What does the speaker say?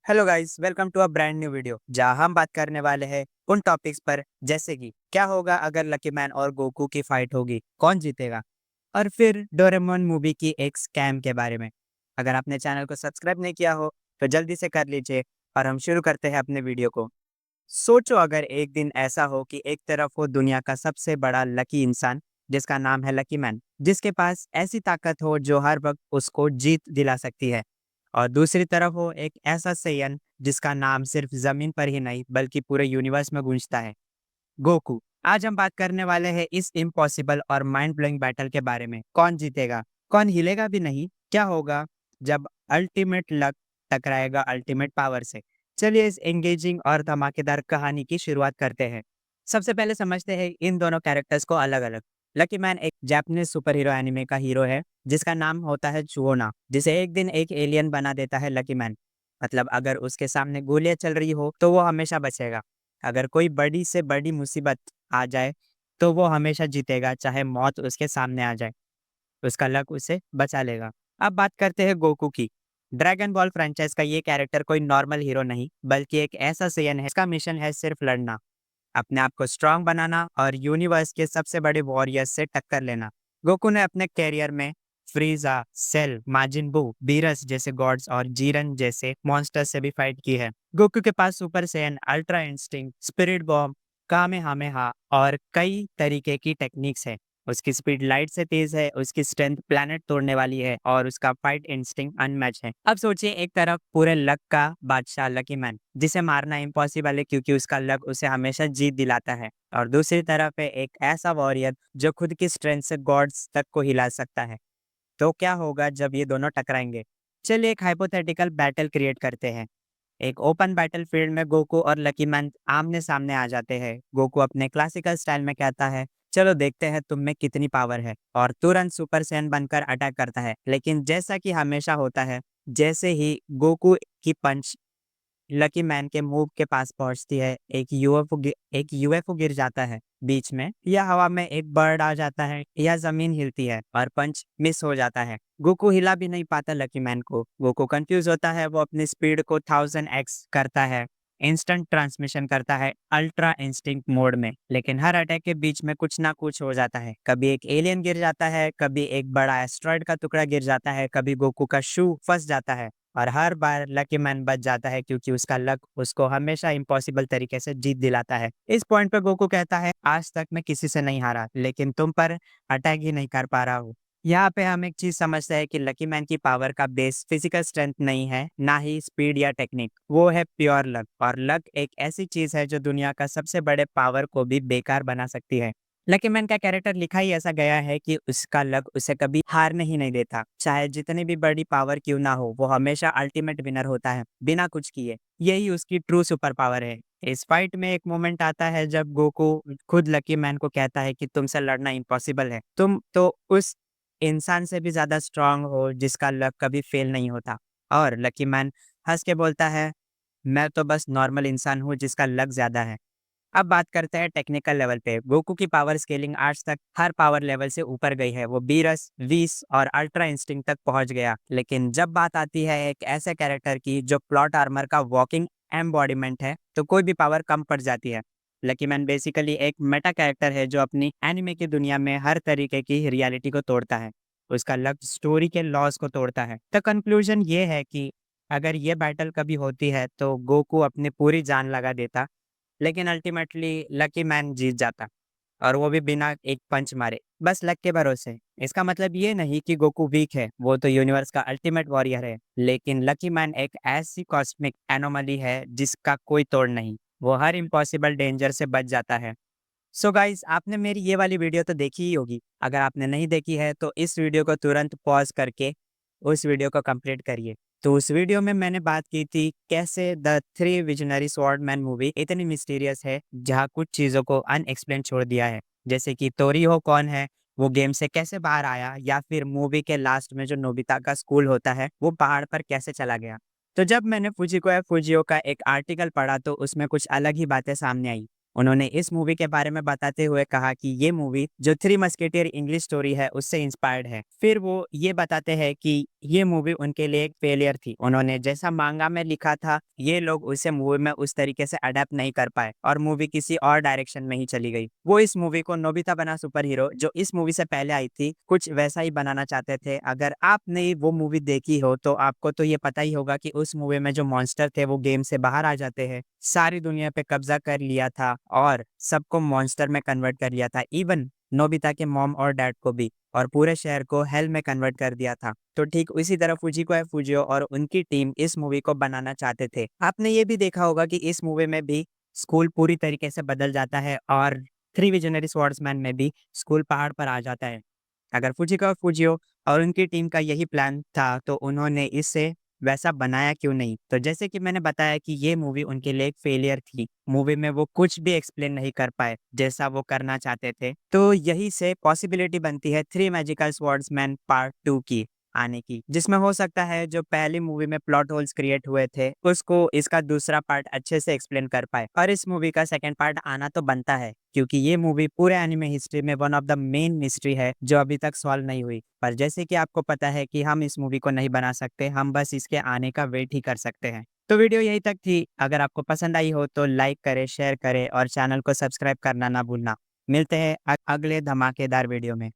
Hello guys, welcome to a brand new video जहां हम बात करने वाले हैं उन टॉपिक्स पर जैसे कि क्या होगा अगर लकी मैन और गोकू की फाइट होगी, कौन जीतेगा, और फिर डोरेमोन मूवी की एक स्कैम के बारे में। अगर आपने चैनल को सब्सक्राइब नहीं किया हो तो जल्दी से कर लीजिए और हम शुरू करते हैं अपने वीडियो को। सोचो अगर एक दिन ऐसा हो कि एक तरफ हो दुनिया का सबसे बड़ा लकी इंसान जिसका नाम है लकी मैन, जिसके पास ऐसी ताकत हो जो हर वक्त उसको जीत दिला सकती है, और दूसरी तरफ हो एक ऐसा सैयन जिसका नाम सिर्फ जमीन पर ही नहीं बल्कि पूरे यूनिवर्स में गूंजता है, गोकू। आज हम बात करने वाले हैं इस इम्पॉसिबल और माइंड ब्लोइंग बैटल के बारे में। कौन जीतेगा, कौन हिलेगा भी नहीं, क्या होगा जब अल्टीमेट लक टकराएगा अल्टीमेट पावर से। चलिए इस एंगेजिंग और धमाकेदार कहानी की शुरुआत करते हैं। सबसे पहले समझते हैं इन दोनों कैरेक्टर्स को अलग अलग। लकी मैन एक जापानीज सुपर हीरो एनिमे का हीरो है जिसका नाम होता है चुओना, जिसे एक दिन एक एलियन बना देता है लकी मैन। मतलब अगर उसके सामने गोलियां चल रही हो तो वो हमेशा बचेगा। अगर कोई बड़ी से बड़ी मुसीबत आ जाए तो वो हमेशा जीतेगा, चाहे मौत उसके सामने आ जाए, उसका लक उसे बचा लेगा। अब बात करते हैं गोकू की। ड्रैगन बॉल फ्रेंचाइज का ये कैरेक्टर कोई नॉर्मल हीरो नहीं बल्कि एक ऐसा सेयन है इसका मिशन है सिर्फ लड़ना, अपने आप को स्ट्रांग बनाना और यूनिवर्स के सबसे बड़े वॉरियर्स से टक्कर लेना। गोकू ने अपने कैरियर में फ्रीजा, सेल, माजिन बू, बीरस जैसे गॉड्स और जीरन जैसे मॉन्स्टर्स से भी फाइट की है। गोकू के पास Super Saiyan, Ultra Instinct, Spirit Bomb, Kamehameha और कई तरीके की टेक्निक्स है। उसकी स्पीड लाइट से तेज है, उसकी स्ट्रेंथ प्लैनेट तोड़ने वाली है और उसका फाइट इंस्टिंक्ट अनमैच है। अब सोचिए एक तरफ पूरे लक का बादशाह लकी मैन जिसे मारना इम्पॉसिबल है क्योंकि उसका लक उसे हमेशा जीत दिलाता है, और दूसरी तरफ है एक ऐसा वॉरियर जो खुद की स्ट्रेंथ से गॉड्स तक को हिला सकता है। तो क्या होगा जब ये दोनों टकराएंगे? चलिए एक हाइपोथेटिकल बैटल क्रिएट करते हैं। एक ओपन बैटल फील्ड में गोकू और लकी मैन आमने सामने आ जाते हैं। गोकू अपने क्लासिकल स्टाइल में कहता है, चलो देखते हैं तुम में कितनी पावर है, और तुरंत सुपर सैयन बनकर अटैक करता है। लेकिन जैसा कि हमेशा होता है, जैसे ही गोकू की पंच लकी मैन के मूव के पास पहुंचती है, एक यूएफओ गिर जाता है बीच में, या हवा में एक बर्ड आ जाता है, या जमीन हिलती है और पंच मिस हो जाता है। गोकू हिला भी नहीं पाता लकी मैन को। गोकू कंफ्यूज होता है, वो अपनी स्पीड को 1000x करता है, इंस्टेंट ट्रांसमिशन करता है अल्ट्रा इंस्टिंक्ट मोड में, लेकिन हर अटैक के बीच में कुछ ना कुछ हो जाता है। कभी एक एलियन गिर जाता है, कभी एक बड़ा एस्ट्रॉयड का टुकड़ा गिर जाता है, कभी गोकू का शू फंस जाता है, और हर बार लकी मैन बच जाता है क्योंकि उसका लक उसको हमेशा इम्पॉसिबल तरीके से जीत दिलाता है। इस पॉइंट पे गोकू कहता है, आज तक मैं किसी से नहीं हारा लेकिन तुम पर अटैक ही नहीं कर पा रहा हूँ। यहाँ पे हम एक चीज समझते हैं कि लकी मैन की पावर का बेस फिजिकल स्ट्रेंथ नहीं है, ना ही स्पीड या टेक्निक, वो है प्योर लक। और लक एक ऐसी चीज है जो दुनिया का सबसे बड़े पावर को भी बेकार बना सकती है। लकी मैन का कैरेक्टर लिखा ही ऐसा गया है कि उसका लक उसे कभी हारने ही नहीं देता। चाहे जितनी भी बड़ी पावर क्यों ना हो, वो हमेशा अल्टीमेट विनर होता है बिना कुछ किए। यही उसकी ट्रू सुपर पावर है। इस फाइट में एक मोमेंट आता है जब गोकू खुद लकी मैन को कहता है कि तुमसे लड़ना इम्पॉसिबल है, तुम तो उस इंसान से भी ज्यादा स्ट्रांग हो जिसका लक कभी फेल नहीं होता। और लकी मैन हंस के बोलता है, मैं तो बस नॉर्मल इंसान हूँ जिसका लक ज्यादा है। अब बात करते हैं टेक्निकल लेवल पे। गोकू की पावर स्केलिंग आज तक हर पावर लेवल से ऊपर गई है। वो बीरस, वीस और अल्ट्रा इंस्टिंक्ट तक पहुंच गया। लेकिन जब बात आती है एक ऐसे कैरेक्टर की जो प्लॉट आर्मर का वॉकिंग एम्बॉडीमेंट है, तो कोई भी पावर कम पड़ जाती है। लकी मैन बेसिकली एक मेटा कैरेक्टर है जो अपनी एनिमे की दुनिया में हर तरीके की रियलिटी को तोड़ता है। उसका लक स्टोरी के लॉस को तोड़ता है। तो कंक्लूजन ये है कि अगर ये बैटल कभी होती है तो गोकू अपनी पूरी जान लगा देता, लेकिन अल्टीमेटली लकी मैन जीत जाता, और वो भी बिना एक पंच मारे, बस लक के भरोसे। इसका मतलब ये नहीं कि गोकू वीक है, वो तो यूनिवर्स का अल्टीमेट वॉरियर है, लेकिन लकी मैन एक ऐसी कॉस्मिक एनोमली है जिसका कोई तोड़ नहीं। वो हर इम्पॉसिबल डेंजर से बच जाता है। सो गाइस, आपने मेरी ये वाली वीडियो तो देखी ही होगी। अगर आपने नहीं देखी है तो इस वीडियो को तुरंत पॉज करके उस वीडियो को कंप्लीट करिए। तो उस वीडियो में मैंने बात की थी कैसे the three visionary swordsman movie इतनी मिस्टीरियस है, जहाँ कुछ चीज़ों को अनएक्सप्लेन छोड़ दिया है, जैसे कि तोरीहो कौन है, वो गेम से कैसे बाहर आया, या फिर मूवी के लास्ट में जो नोबिता का स्कूल होता है वो पहाड़ पर कैसे चला गया। तो जब मैंने फुजिको या फुजियो का एक आर्टिकल पढ़ा तो उसमें कुछ अलग ही बातें सामने आई। उन्होंने इस मूवी के बारे में बताते हुए कहा कि ये मूवी जो थ्री मस्केटियर इंग्लिश स्टोरी है उससे इंस्पायर्ड है। फिर वो ये बताते हैं कि ये मूवी उनके लिए एक फेलियर थी। उन्होंने जैसा मांगा में लिखा था ये लोग उसे मूवी में उस तरीके से अडेप्ट नहीं कर पाए और मूवी किसी और डायरेक्शन में ही चली गई। वो इस मूवी को नोबिता बना सुपर हीरो जो इस मूवी से पहले आई थी कुछ वैसा ही बनाना चाहते थे। अगर आपने वो मूवी देखी हो तो आपको तो ये पता ही होगा कि उस मूवी में जो मॉन्स्टर थे वो गेम से बाहर आ जाते हैं, सारी दुनिया पे कब्जा कर लिया था और सबको मॉन्स्टर में कन्वर्ट कर लिया था, इवन नोबिता के मॉम और डैड को भी, और पूरे शहर को हेल में कन्वर्ट कर दिया था। तो ठीक उसी तरह फुजिको है फुजियो और उनकी टीम इस मूवी को बनाना चाहते थे। आपने ये भी देखा होगा कि इस मूवी में भी स्कूल पूरी तरीके से बदल जाता है और थ्री विजनरी स्वॉर्ड्समैन में भी स्कूल पहाड़ पर आ जाता है। अगर फुजिको और फुजियो और उनकी टीम का यही प्लान था तो उन्होंने इसे वैसा बनाया क्यों नहीं? तो जैसे कि मैंने बताया कि ये मूवी उनके लिए एक फेलियर थी। मूवी में वो कुछ भी एक्सप्लेन नहीं कर पाए जैसा वो करना चाहते थे। तो यही से पॉसिबिलिटी बनती है थ्री मैजिकल स्वॉर्ड्समैन पार्ट 2 की आने की, जिसमें हो सकता है जो पहली मूवी में प्लॉट होल्स क्रिएट हुए थे उसको इसका दूसरा पार्ट अच्छे से एक्सप्लेन कर पाए। और इस मूवी का सेकंड पार्ट आना तो बनता है क्योंकि ये मूवी पूरे एनिमे हिस्ट्री में one of the main mystery है जो अभी तक सॉल्व नहीं हुई। पर जैसे कि आपको पता है कि हम इस मूवी को नहीं बना सकते, हम बस इसके आने का वेट ही कर सकते हैं। तो वीडियो यही तक थी। अगर आपको पसंद आई हो तो लाइक करें, शेयर करें और चैनल को सब्सक्राइब करना ना भूलना। मिलते हैं अगले धमाकेदार वीडियो में।